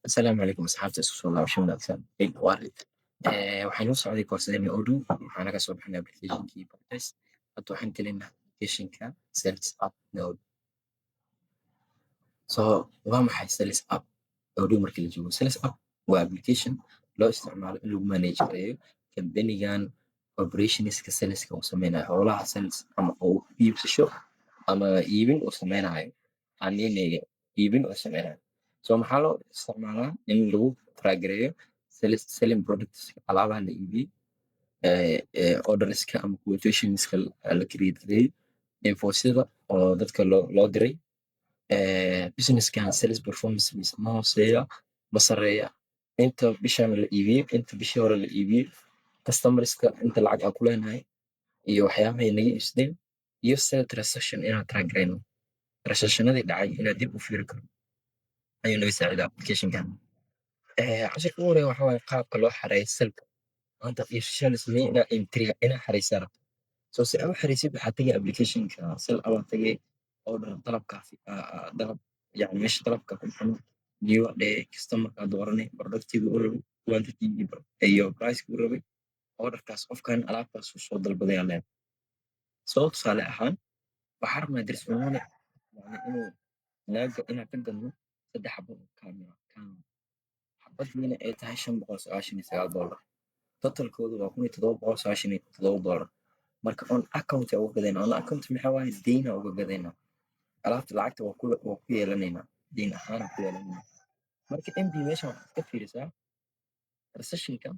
Asalaamu calaykum asxaabta isku soo laabasho wanaagsan. Waarid. Waxaan noo socday koorsadeenii oo dhow. Waxaan naga soo bixinay applicationkii Barclays. Hadda waxaan gelinaa applicationka Sales App Node. So waa maxay Sales App? Oo dhow markii la joogo. Sales App waa application loo isticmaalo in lagu manage gareeyo kambanigan operationska saleska uu sameynayo howlaha sales ama uu iibsasho ama iibin uu sameynayo. Aniga iibin uu sameynayo. So maxaa loo isticmaalaa in lagu traagareeyo selling products alaabaha la iibiyo orderska ama quotationska la create gareeyey invoicyada oo dadka loo diray businesskan sales performance ma hooseeya ma sareeya inta bishan la iibiyey inta bishii hore la iibiyey customerska inta lacag aan ku leenahay iyo waxyaabahay naga iibsadeen iyo sell transaction inaan track gareyno transactionadii dhacay inaan dib u fiiri karno ayuu naga saacidaa applicationkan cashirka ugu horeeya waxaa waaye qaabka loo xareeyo selka maanta iibsasho la sameeyey inaa xareysaa rabto so si aa u xareysid waxaa tagay applicationka sel abaa tagay order dalabkaasi dalab yani meesha dalabka ku xano new dhee customerka dooranay productiga u rabay quantity iyo priceka u rabay orderkaas qofkan alaabtaas uu soo dalbaday aa leedahay soo tusaale ahaan waxaa rabnaa dariswanaane yani inaan ka gadno 3 xabo oo camera xabadiina ay tahay $599 totalkoodu waa $1797 marka on account aa uga gadayna on account maxaa waaye deyn aa uga gadayna alaabta lacagta waa ku yeelanaynaa deyn ahaan aa ku yeelanayna marka mb meeshan waxaad ka fiirisaa recessionka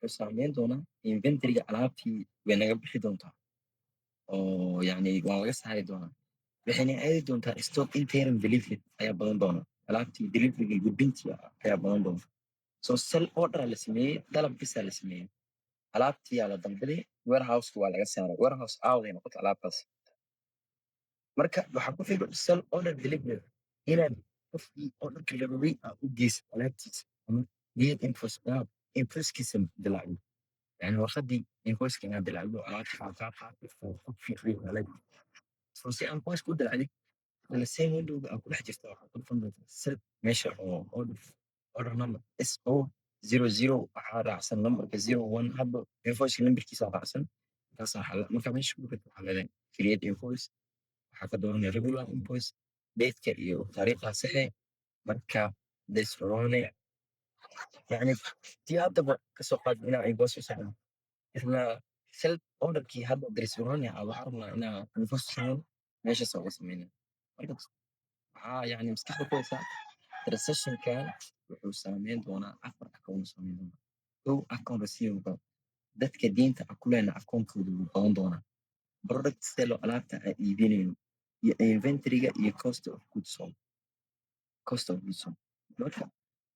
wuxuu saameyn doonaa inventoryga alaabtii way naga bixi doontaa oo yani waa laga saari doonaa waxayna aadi doontaa stock interim delivery ayaa badan doona alaabtii deliveryga gudbintii ayaa badan doona so sell order la sameeyey dalab bisaa la sameeyey alaabtii aa la dalbaday warehouseka waa laga saaray warehouse aawday noqota alaabtaas marka waxaa ku xigo sell order delivery inaad qofkii orderka la rabay aa u geysa alaabtiisa ama niyad invoicekiisa dilacdo yani warqadii invoiceka inaad dilacdo alaabta so si aan invoice ku dilacday the same windowga aa ku dhex jirta waxaa ku dhufan doontaa sell meesha oo order number SO00 waxaa raacsan numberka 01 hadba invoice numberkiisa raacsan marka meesha ku dhufan waxaa leedahay create invoice waxaa ka dooranaya regular invoice dateka iyo taariikhda saxe marka desperone yani tii haddaba kasoo qaad inaa invoice u saxno isla sell orderkii hadda desperone waxaa rabnaa inaa invoice u saxno meeshaas uga sameynaya marka waxaa yani maskaxda ku haysaa recessionkan wuxuu saameyn doonaa 4 account saameyn doonaa kow account receivable dadka deynta aan ku leenahay akoonkooda wuu badan doonaa product sale oo alaabta aan iibinayno iyo inventoryga iyo cost of goods sold marka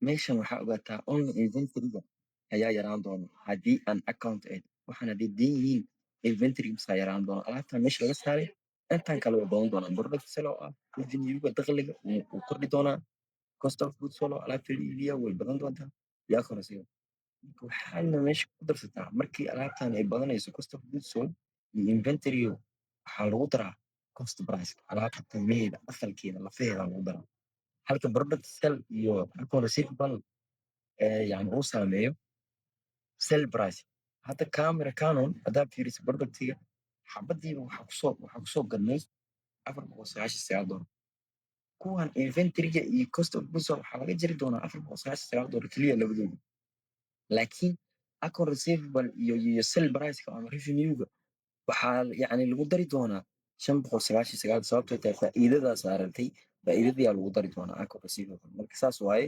meeshan waxaa ogaataa only inventoryga ayaa yaraan doona haddii aan account ahayn waxaan hadday deyn yihiin inventory bisaa yaraan doona alaabtan meesha laga saaray intan kale way badan doonaa product sale oo ah revenuega dakhliga wuu kordhi doonaa cost of goods sold oo alaabta la iibiya way badan doontaa yaa korosiyo waxaadna meesha ku darsataa markii alaabtan ay badanayso cost of goods sold iyo inventory waxaa lagu daraa cost price alaabta qiimaheeda asalkeeda lafaheeda lagu daraa halka product sell iyo account receivable yani uu saameeyo sell price hadda camera canon haddaad fiiriso productiga xabadiiba waxaa kusoo gadnay $499 kuwan inventoryga iyo cost of goods sold waxaa laga jari doonaa $499 keliya labadooda laakiin account receivable iyo sell priceka ama revenuega waxaa yani lagu dari doonaa $599 sababtoo tahay faa'iidadaa saarantay faa'iidadiyaa lagu dari doonaa account receivable marka saas waaye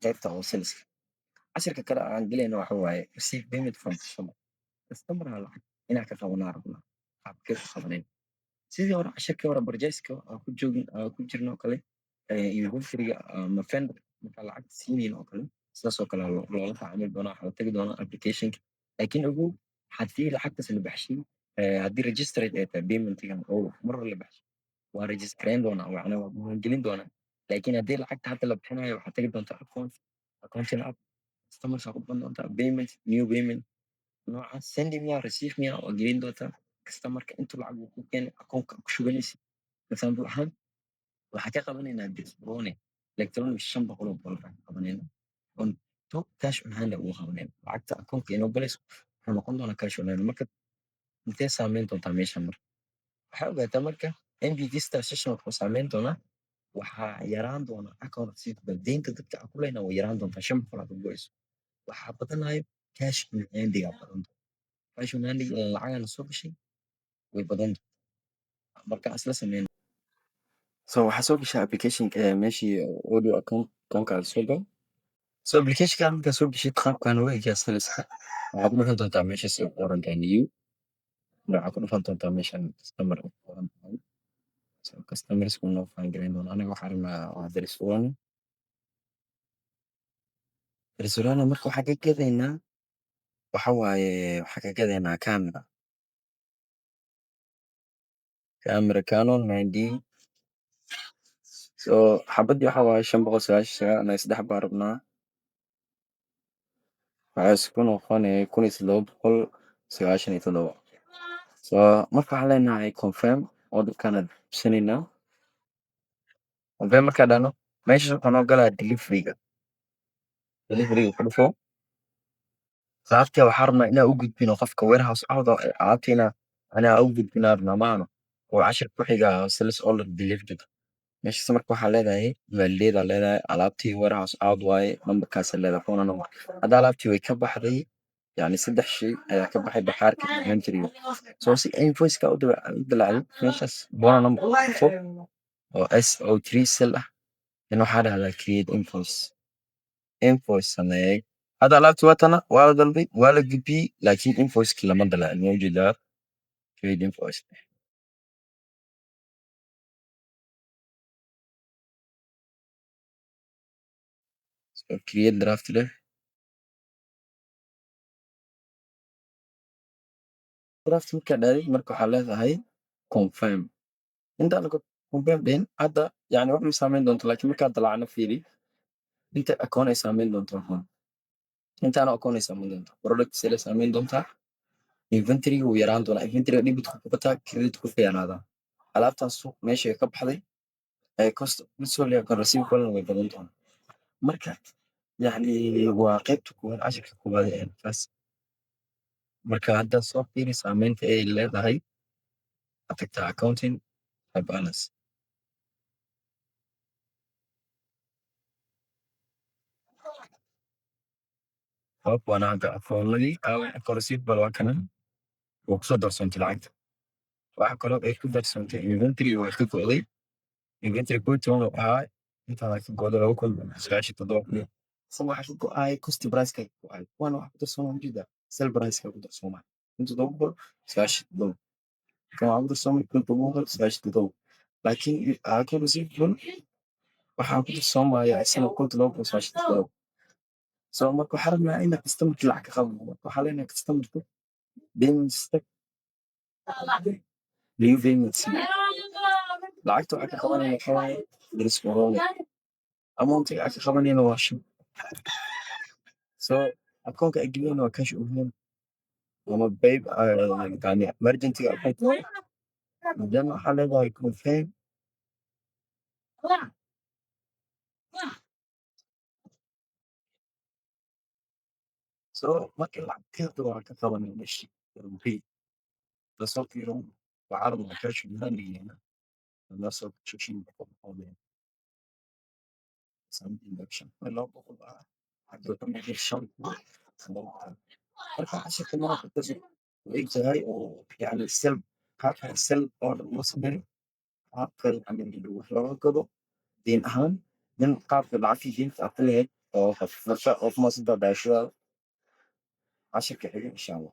qaybta oo saleska cashirka kale aan gelayna waxa waaye receive payment from customer lacag inaan ka qabanaa rabnaa qaabkee ku qabaneen sidii hore cashirkii hore barjayska aan ku jirno oo kale inventoryga ama vendor markaa lacagta siinayno oo kale sidaas oo kale loola tacaamuli doonaa waxaa la tagi doonaa applicationka laakiin ogow haddii lacagtaas la baxshay haddii registered ay tahay paymentgan oo mar hore la baxshay waa registrayn doonaa macnaa waa diiwaangelin doonaa laakiin haddii lacagta hadda la bixinayo waxaa tagi doontaa accounting app customers aa ku dhuban doontaa payment new payment nooca sending miya receive miya waa gelin doontaa customerka intuu lacag uu ku keenay akoonka ku shubanaysa example ahaan waxaa ka qabanaynaa disbrone electronic 500 oo dollar aan qabanayna cunto cash on hand ugu qabanayna lacagta akoonka inoo galayso wuxuu noqon doonaa cash on hand marka intee saameyn doontaa meeshan marka waxaa ogaataa marka NBT's transaction wuxuu saameyn doonaa waxaa yaraan doona account receivable deynta dadka aan ku leenahay way yaraan doontaa 500 aad u goyso waxaa badanayo cash on hand-iga badan cash on hand-iga lacagana soo gashay way badan doontaa marka aan isla sameyno so waxaa soo gashaa applicationka meeshii audio account-kaaga soo gal so applicationka markaa soo gashid qaabkan u egyaa saliska waxaad ku dhufan doontaa meesha sida ku qoran tahay new waxaad ku dhufan doontaa meeshan customer ku qoran tahay so customers ku noo faan gareyn doona aniga waxaan rabnaa waa restaurant marka waxaan ka gadaynaa waxa waaye waxaan ka gadaynaa camera Canon 9D so xabadii waxa waaye 599 anaga 3 baan rabnaa waxay isku noqonaya 1797 so marka waxaan leenahay confirm orderkaan aan dibsanaynaa confirm markaan dhahno meesha waxaa noo galaya deliveryga ku dhufo alaabtii waxaan rabnaa inaan u gudbino qofka warehouse out alaabtiina anaa u gudbinaa rabnaa maahno oo cashir ku xiga sales order delivery meeshas marka waxaa leedahay validate aa leedahay alaabtii warehouse out waaye nambarkaasa leedahay phone number hadda alaabtii way ka baxday yani 3 shay ayaa ka baxay bakhaarka inventory-ga so si invoice-ka u dilacdo meeshas phone number ku dhufo oo SO3 cell ah then waxaa dhahdaa create invoice sameeyey hadda alaabtii watana waa la dalbay waa la gudbiyey laakiin invoice-kii lama dalacin ma ujeedaa create invoice so create draft leh draft markaa dhahday marka waxaa leedahay confirm intaan confirm dhihin hadda yani wax ma saameyn doonto laakiin markaa dalacno fiiri inta akoon ay saameyn doonto intaana akoon ay saameyn doonto product sale ay saameyn doontaa inventory-ga wuu yaraan doonaa inventory-ga debit ku bataa credit ku yaraadaa alaabtaas suuq meesha ka baxday cost receivable way badan doonaa marka yani waa qaybta koowaad cashirka koowaad ee taas marka hadda soo fiiri saameynta ay leedahay waxaad tagtaa accounting balance waana hadda akoonadii akoon receivable waa kana waa kusoo darsoontay lacagta waxa kaloo ay ku darsoontay inventory waa ka go'day inventory koo toban oo ahaa intaada ka go'day 2,097 isaga waxaa ka go'ay cost price-ka ka go'ay kuwana waxa ku darsooma ujeeda sell price-ka ku darsooma 797 kan waxaa ku darsoomay 797 laakiin akoon receivable waxaa ku darsoomaya isna 2,297 so marka waxaa rabnaa ina customerki lacag ka qaban marka waxaa leenahay customerka payment step new payment lacagta waxaa ka qabanayna waxaa waaye daris corona amountiga aad ka qabanayna waa 5 so akoonka ay geliyeen waa cash on ama babe yani emergency account then waxaa leedahay confirm so markii lacagteeda waa ka qabanay meeshii pay lasoo fiiro waxaa rabnaa cash on hand lasoo shashin something action loo boqol hadda ka mid shan marka cashirka marka dadku way tahay oo yani sel qaabka sel oo loo sameeyo qaabka yani wax looga gado deyn ahaan then qaabka lacagtii deynta aad ku leeyahay oo qofka oo kuma sida daashada cashirka xiga insha allah